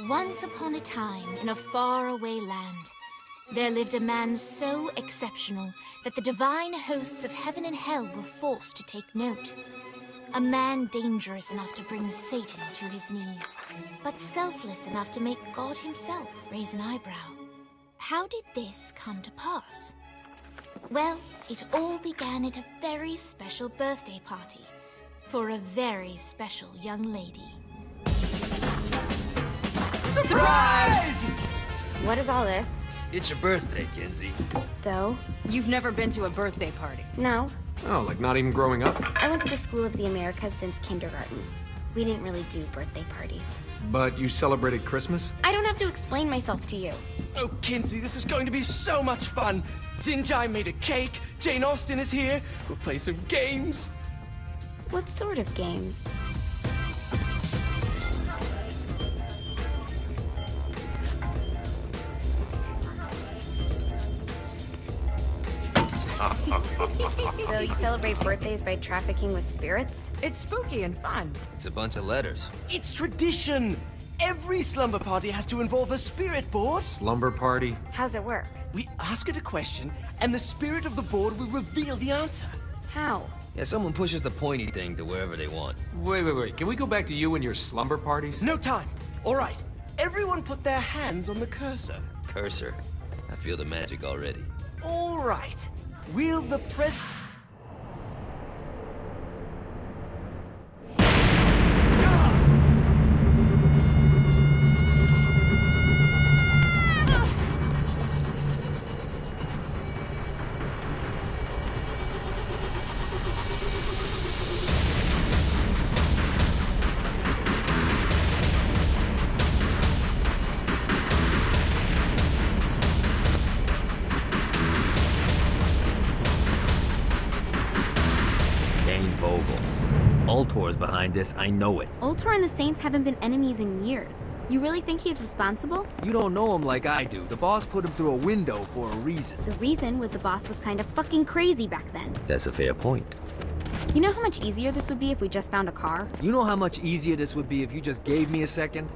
Once upon a time, in a faraway land, there lived a man so exceptional that the divine hosts of heaven and hell were forced to take note. A man dangerous enough to bring Satan to his knees, but selfless enough to make God himself raise an eyebrow. How did this come to pass? Well, it all began at a very special birthday party for a very special young lady. Surprise! What is all this? It's your birthday, Kinsey. So? You've never been to a birthday party? No. Oh, like not even growing up? I went to the School of the Americas since kindergarten. We didn't really do birthday parties. But you celebrated Christmas? I don't have to explain myself to you. Oh, Kinsey, this is going to be so much fun. Xinjai made a cake, Jane Austen is here, we'll play some games. What sort of games? So you celebrate birthdays by trafficking with spirits? It's spooky and fun. It's a bunch of letters. It's tradition. Every slumber party has to involve a spirit board. Slumber party? How's it work? We ask it a question, and the spirit of the board will reveal the answer. How? Yeah, someone pushes the pointy thing to wherever they want. Wait. Can we go back to you and your slumber parties? No time. All right. Everyone put their hands on the cursor. Cursor. I feel the magic already. All right. Will the pres... Ultor's behind this, I know it. Ultor and the Saints haven't been enemies in years. You really think he's responsible? You don't know him like I do. The boss put him through a window for a reason. The reason was the boss was kind of fucking crazy back then. That's a fair point. You know how much easier this would be if we just found a car? You know how much easier this would be if you just gave me a second?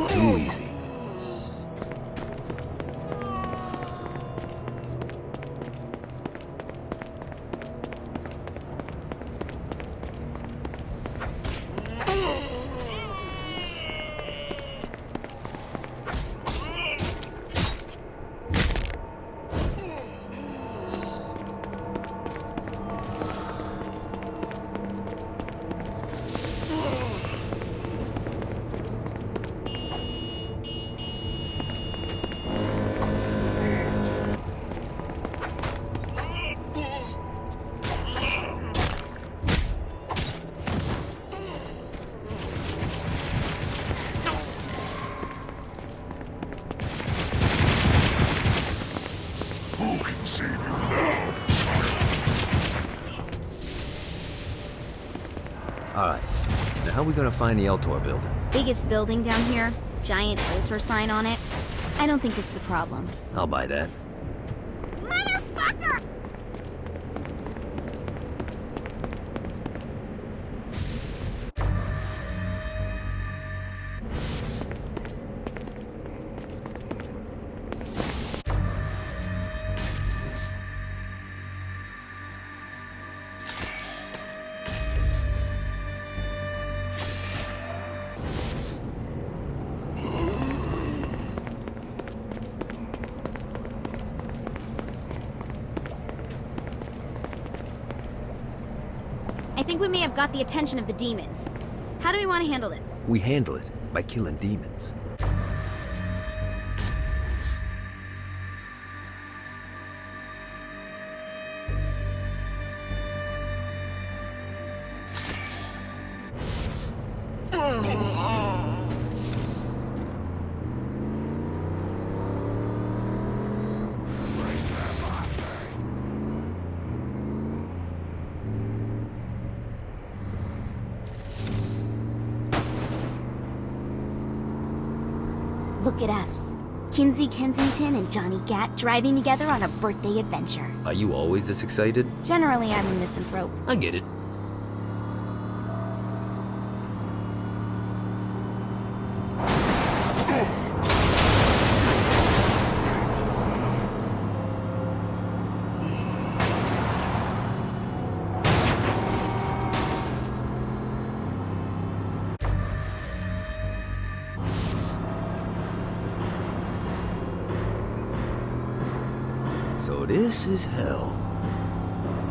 Too easy. how are we gonna find the Eltor building? Biggest building down here, giant altar sign on it. I don't think this is a problem. I'll buy that. Motherfucker! I think we may have got the attention of the demons. How do we want to handle this? We handle it by killing demons. Look at us. Kinsey Kensington and Johnny Gat driving together on a birthday adventure. Are you always this excited? Generally, I'm a misanthrope. I get it. So this is hell.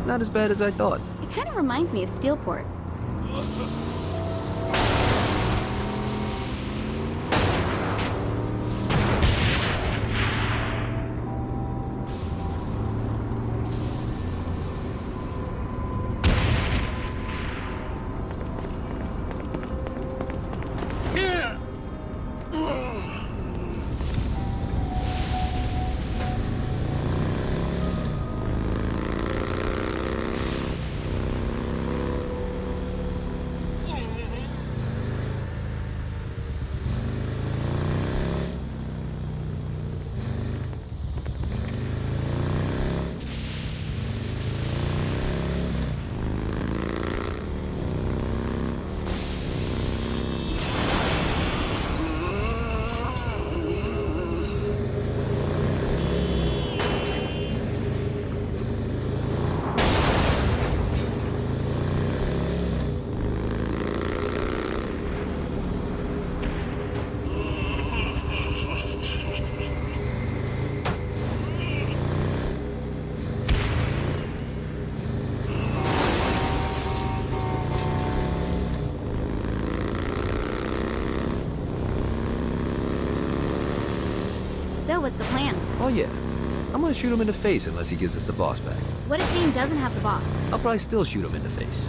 Not as bad as I thought. It kind of reminds me of Steelport. So, what's the plan? Oh yeah. I'm gonna shoot him in the face unless he gives us the boss back. What if Dane doesn't have the boss? I'll probably still shoot him in the face.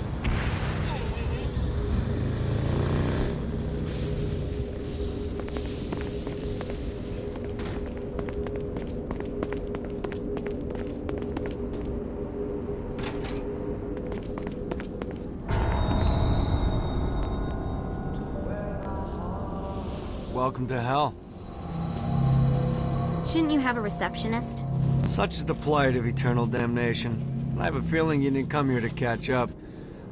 Welcome to hell. Shouldn't you have a receptionist? Such is the plight of eternal damnation. I have a feeling you didn't come here to catch up.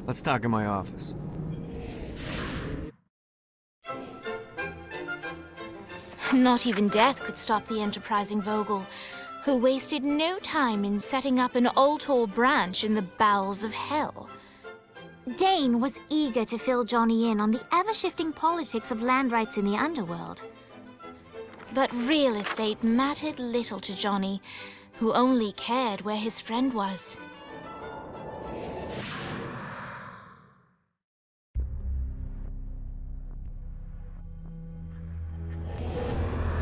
Let's talk in my office. Not even death could stop the enterprising Vogel, who wasted no time in setting up an Ultor branch in the bowels of hell. Dane was eager to fill Johnny in on the ever-shifting politics of land rights in the underworld. But real estate mattered little to Johnny, who only cared where his friend was.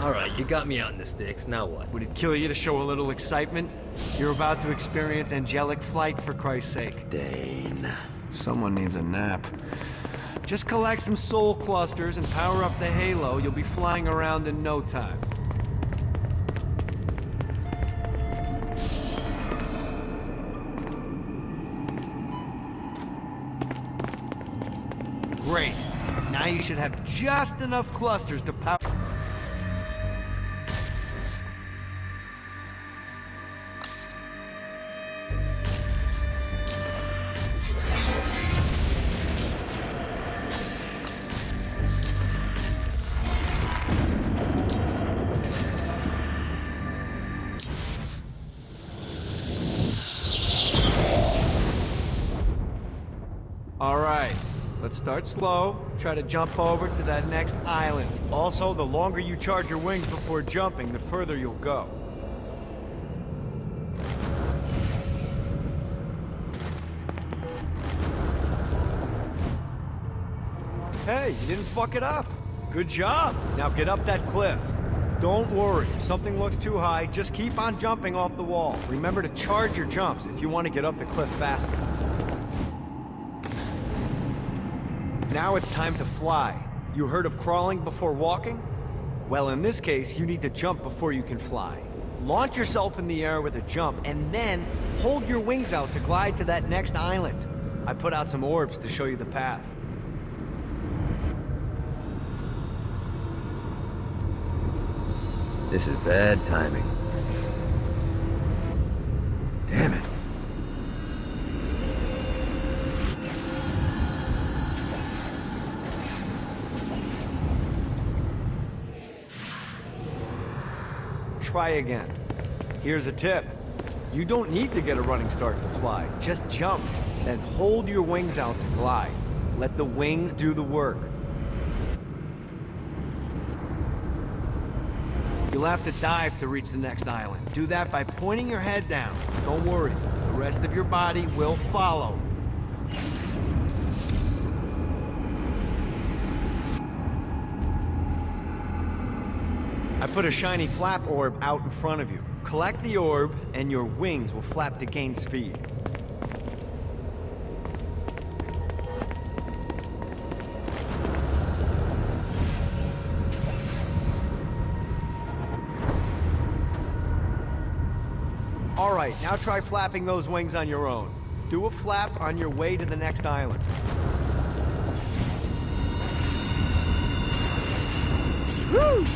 Alright, you got me out in the sticks, now what? Would it kill you to show a little excitement? You're about to experience angelic flight, for Christ's sake. Dane. Someone needs a nap. Just collect some soul clusters and power up the halo. You'll be flying around in no time. Great. body should have just enough clusters to power. All right, let's start slow. Try to jump over to that next island. Also, the longer you charge your wings before jumping, the further you'll go. Hey, you didn't fuck it up. Good job. Now get up that cliff. Don't worry, if something looks too high, just keep on jumping off the wall. Remember to charge your jumps if you want to get up the cliff faster. Now it's time to fly. You heard of crawling before walking? Well, in this case, you need to jump before you can fly. Launch yourself in the air with a jump, and then hold your wings out to glide to that next island. I put out some orbs to show you the path. This is bad timing. Damn it. Try again. Here's a tip. You don't need to get a running start to fly. Just jump, then hold your wings out to glide. Let the wings do the work. You'll have to dive to reach the next island. Do that by pointing your head down. Don't worry, the rest of your body will follow. I put a shiny flap orb out in front of you. Collect the orb, and your wings will flap to gain speed. All right, now try flapping those wings on your own. Do a flap on your way to the next island. Woo!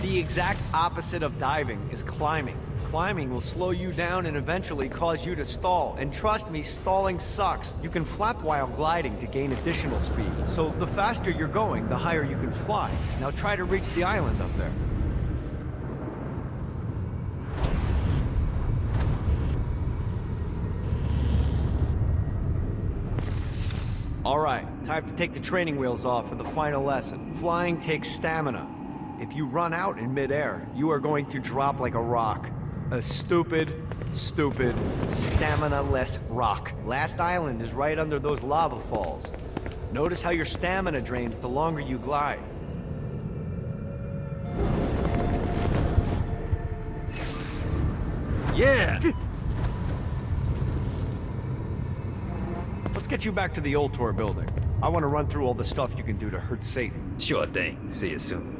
The exact opposite of diving is climbing. Climbing will slow you down and eventually cause you to stall. And trust me, stalling sucks. You can flap while gliding to gain additional speed. So the faster you're going, the higher you can fly. Now try to reach the island up there. All right, time to take the training wheels off for the final lesson. Flying takes stamina. If you run out in midair, you are going to drop like a rock. A stupid, stamina-less rock. Last island is right under those lava falls. Notice how your stamina drains the longer you glide. Yeah! Let's get you back to the old tour building. I want to run through all the stuff you can do to hurt Satan. Sure thing. See you soon.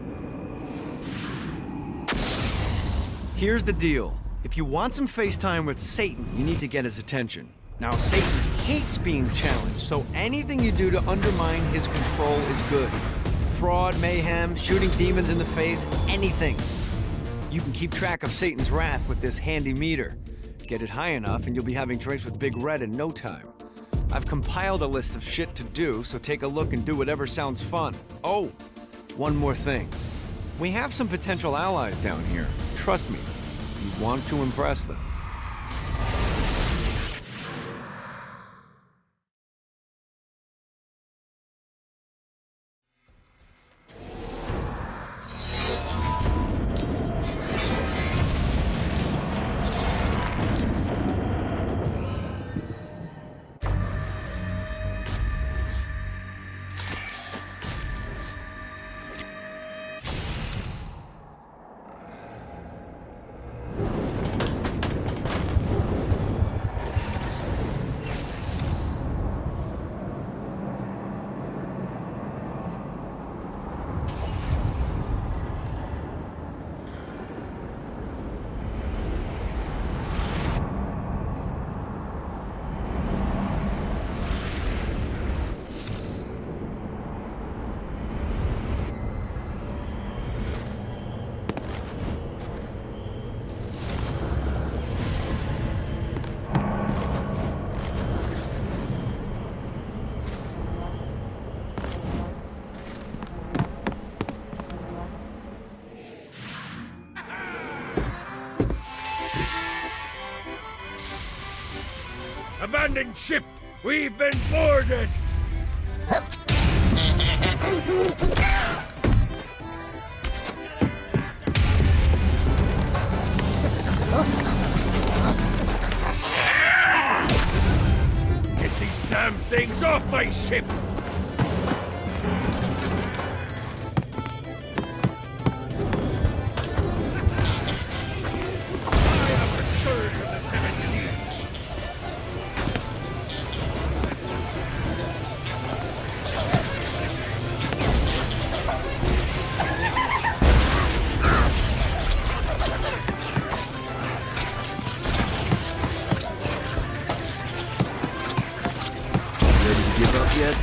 Here's the deal. If you want some FaceTime with Satan, you need to get his attention. Now, Satan hates being challenged, so anything you do to undermine his control is good. Fraud, mayhem, shooting demons in the face, anything. You can keep track of Satan's wrath with this handy meter. Get it high enough and you'll be having drinks with Big Red in no time. I've compiled a list of shit to do, so take a look and do whatever sounds fun. Oh, one more thing. We have some potential allies down here. Trust me, you want to impress them. abandoned ship! We've been boarded! Get these damn things off my ship! Ready to give up yet?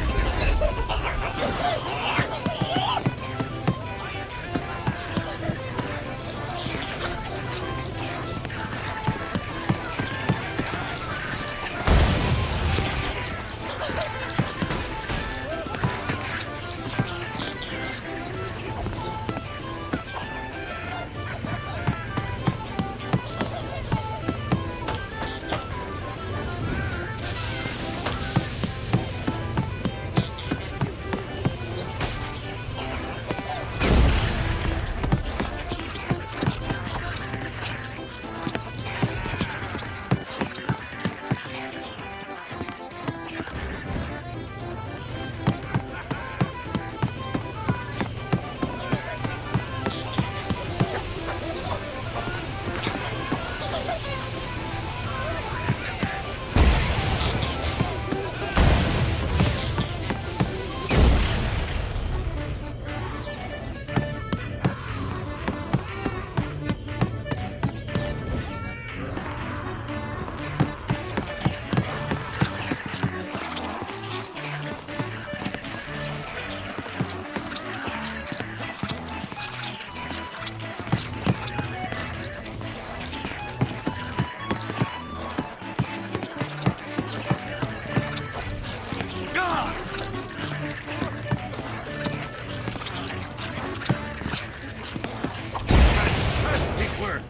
Fantastic work!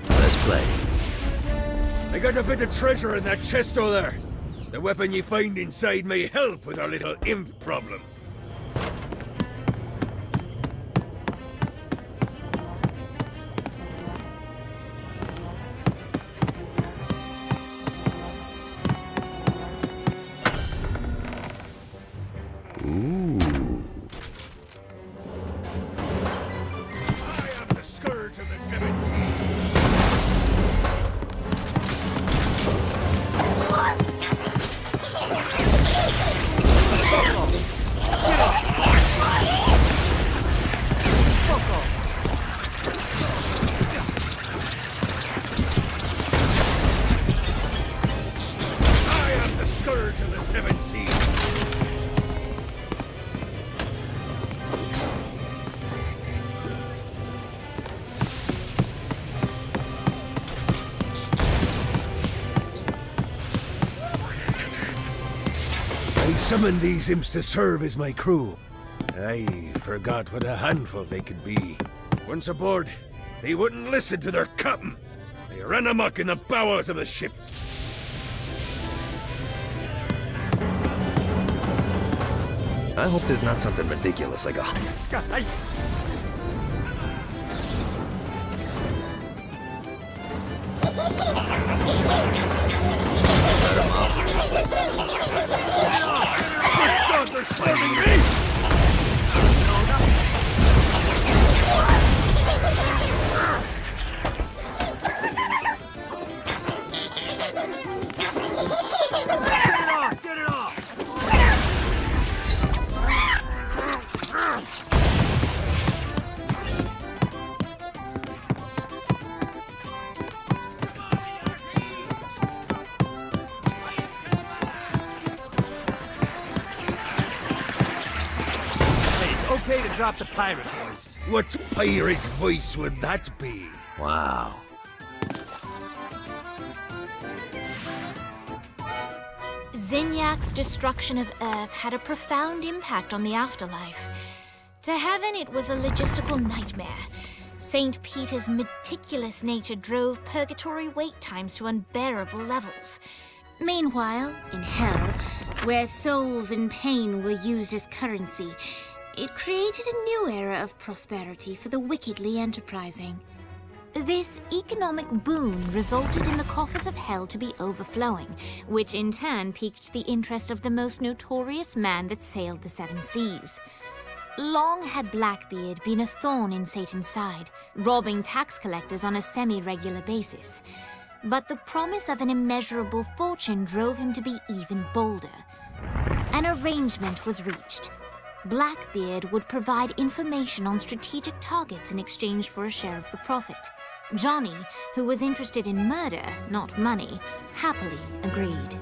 Let's play. I got a bit of treasure in that chest over there. The weapon you find inside may help with our little imp problem. Ooh. I am the scourge of the seven seas. I am the scourge of the seven seas. I summoned these imps to serve as my crew. I forgot what a handful they could be. Once aboard, they wouldn't listen to their captain. They ran amok in the bowels of the ship. I hope there's not something ridiculous like a... God, they're swarming me! Get it off! Okay to drop the pirate voice. What pirate voice would that be? Zinyak's destruction of Earth had a profound impact on the afterlife. To heaven, it was a logistical nightmare. St. Peter's meticulous nature drove purgatory wait times to unbearable levels. Meanwhile, in hell, where souls in pain were used as currency, it created a new era of prosperity for the wickedly enterprising. This economic boon resulted in the coffers of hell to be overflowing, which in turn piqued the interest of the most notorious man that sailed the seven seas. Long had Blackbeard been a thorn in Satan's side, robbing tax collectors on a semi-regular basis. But the promise of an immeasurable fortune drove him to be even bolder. An arrangement was reached. Blackbeard would provide information on strategic targets in exchange for a share of the profit. Johnny, who was interested in murder, not money, happily agreed.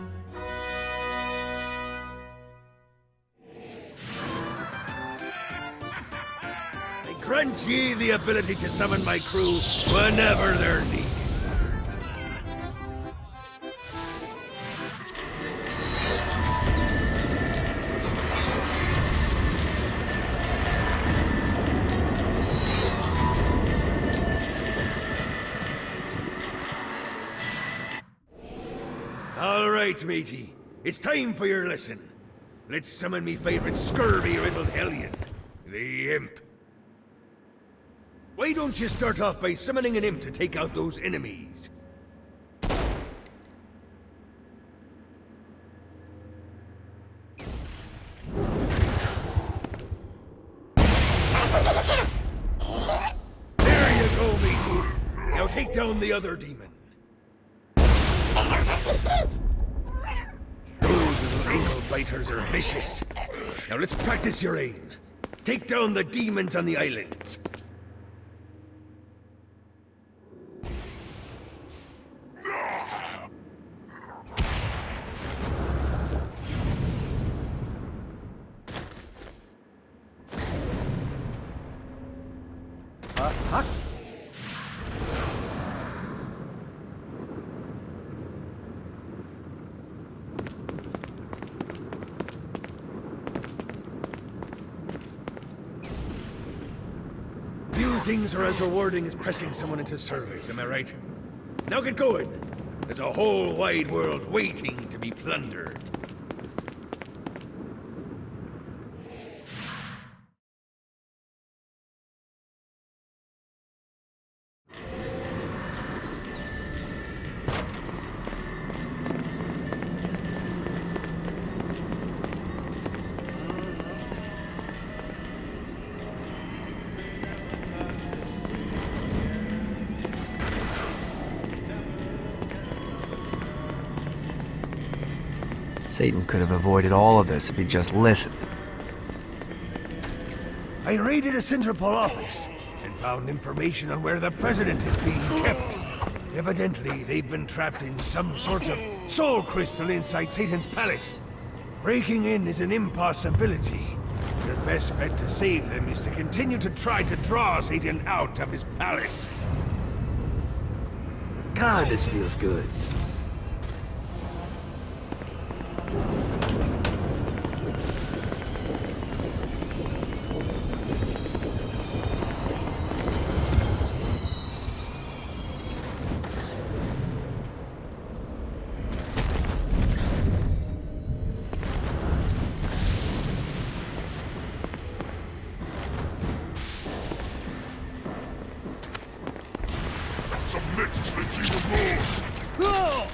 I grant ye the ability to summon my crew whenever they're needed. All right, matey. It's time for your lesson. Let's summon me favorite scurvy-riddled hellion, the Imp. Why don't you start off by summoning an imp to take out those enemies? There you go, matey. Now take down the other demon. Those little ankle biters are vicious. Now let's practice your aim. Take down the demons on the islands. Few things are as rewarding as pressing someone into service, am I right? Now get going. There's a whole wide world waiting to be plundered. Satan could have avoided all of this if he just listened. I raided a Centerpol office and found information on where the president is being kept. Evidently, they've been trapped in some sort of soul crystal inside Satan's palace. Breaking in is an impossibility. The best bet to save them is to continue to try to draw Satan out of his palace. God, this feels good. Some next makes even more.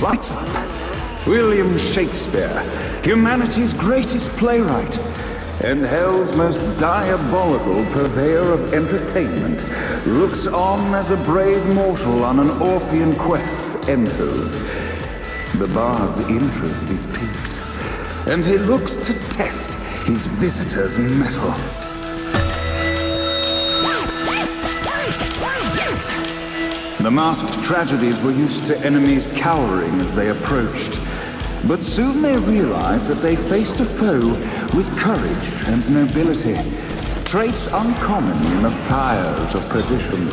Lights up. William Shakespeare, humanity's greatest playwright, and hell's most diabolical purveyor of entertainment, looks on as a brave mortal on an Orphean quest enters. The bard's interest is piqued, and he looks to test his visitor's mettle. The masked tragedies were used to enemies cowering as they approached, but soon they realized that they faced a foe with courage and nobility, traits uncommon in the fires of perdition.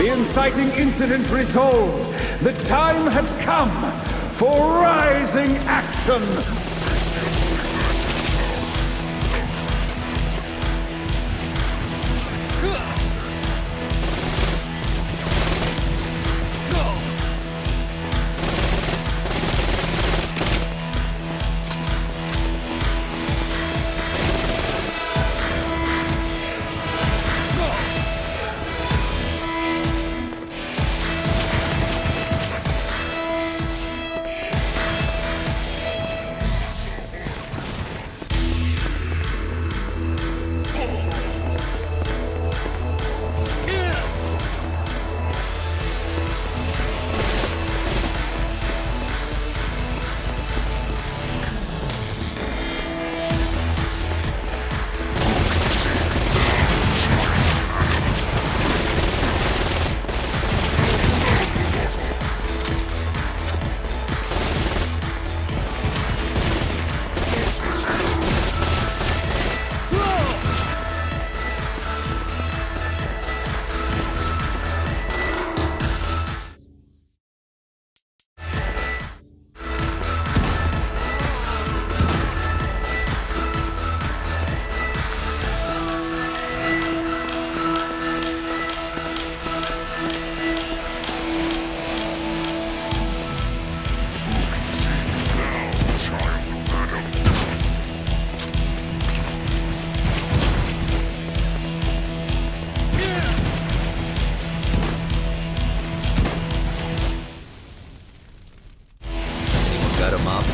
The inciting incident resolved. The time had come for rising action. Got him up.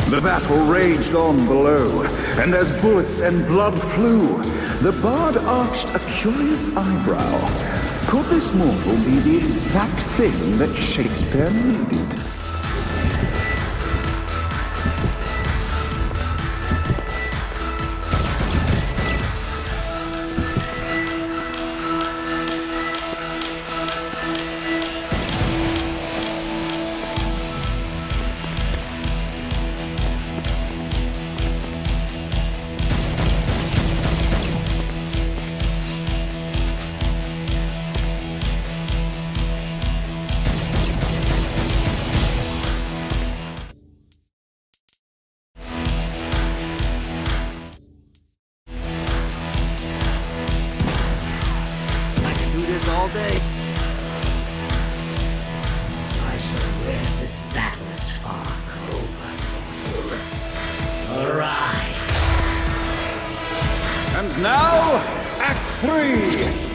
The battle raged on below, and as bullets and blood flew, the bard arched a curious eyebrow. Could this mortal be the exact thing that Shakespeare needed? All day. I swear this battle is far from over. Arise! And now, Act 3!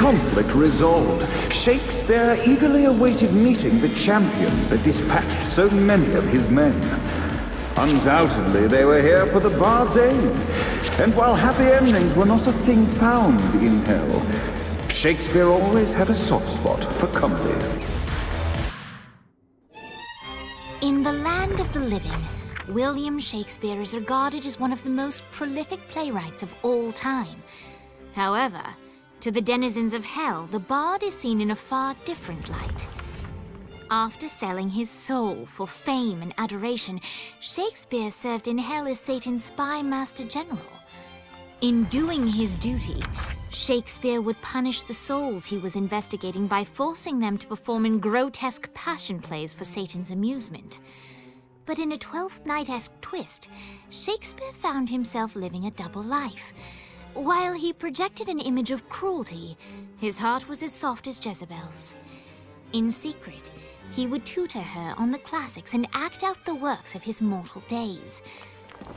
conflict resolved, Shakespeare eagerly awaited meeting the champion that dispatched so many of his men. Undoubtedly, they were here for the bard's aid, and while happy endings were not a thing found in hell, Shakespeare always had a soft spot for comedies. In the land of the living, William Shakespeare is regarded as one of the most prolific playwrights of all time. However, to the denizens of hell, the bard is seen in a far different light. After selling his soul for fame and adoration, Shakespeare served in hell as Satan's spy master general. In doing his duty, Shakespeare would punish the souls he was investigating by forcing them to perform in grotesque passion plays for Satan's amusement. But in a Twelfth Night-esque twist, Shakespeare found himself living a double life. While he projected an image of cruelty, his heart was as soft as Jezebel's. In secret, he would tutor her on the classics and act out the works of his mortal days.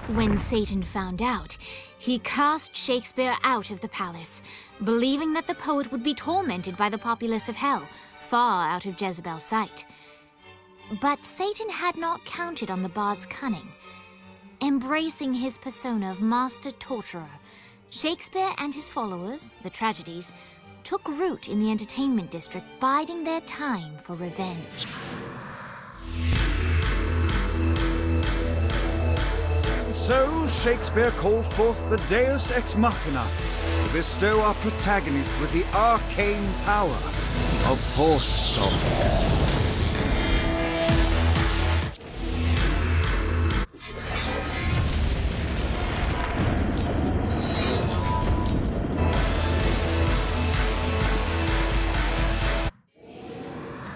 When Satan found out, he cast Shakespeare out of the palace, believing that the poet would be tormented by the populace of hell, far out of Jezebel's sight. But Satan had not counted on the bard's cunning. Embracing his persona of master torturer, Shakespeare and his followers, the tragedies, took root in the entertainment district, biding their time for revenge. And so Shakespeare called forth the Deus Ex Machina to bestow our protagonist with the arcane power of Force Stomp.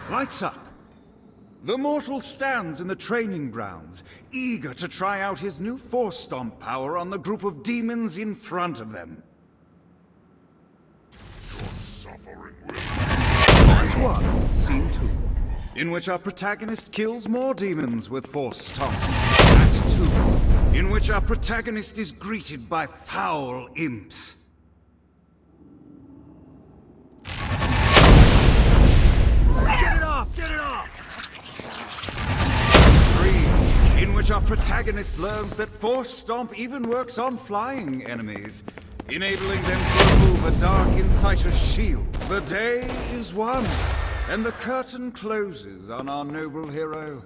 Lights up. The mortal stands in the training grounds, eager to try out his new Force Stomp power on the group of demons in front of them. Act 1, Scene 2, in which our protagonist kills more demons with Force Stomp. Act 2, in which our protagonist is greeted by foul imps. Get it off! 3, in which our protagonist learns that Force Stomp even works on flying enemies, enabling them to remove a Dark Inciter's shield. The day is won, and the curtain closes on our noble hero.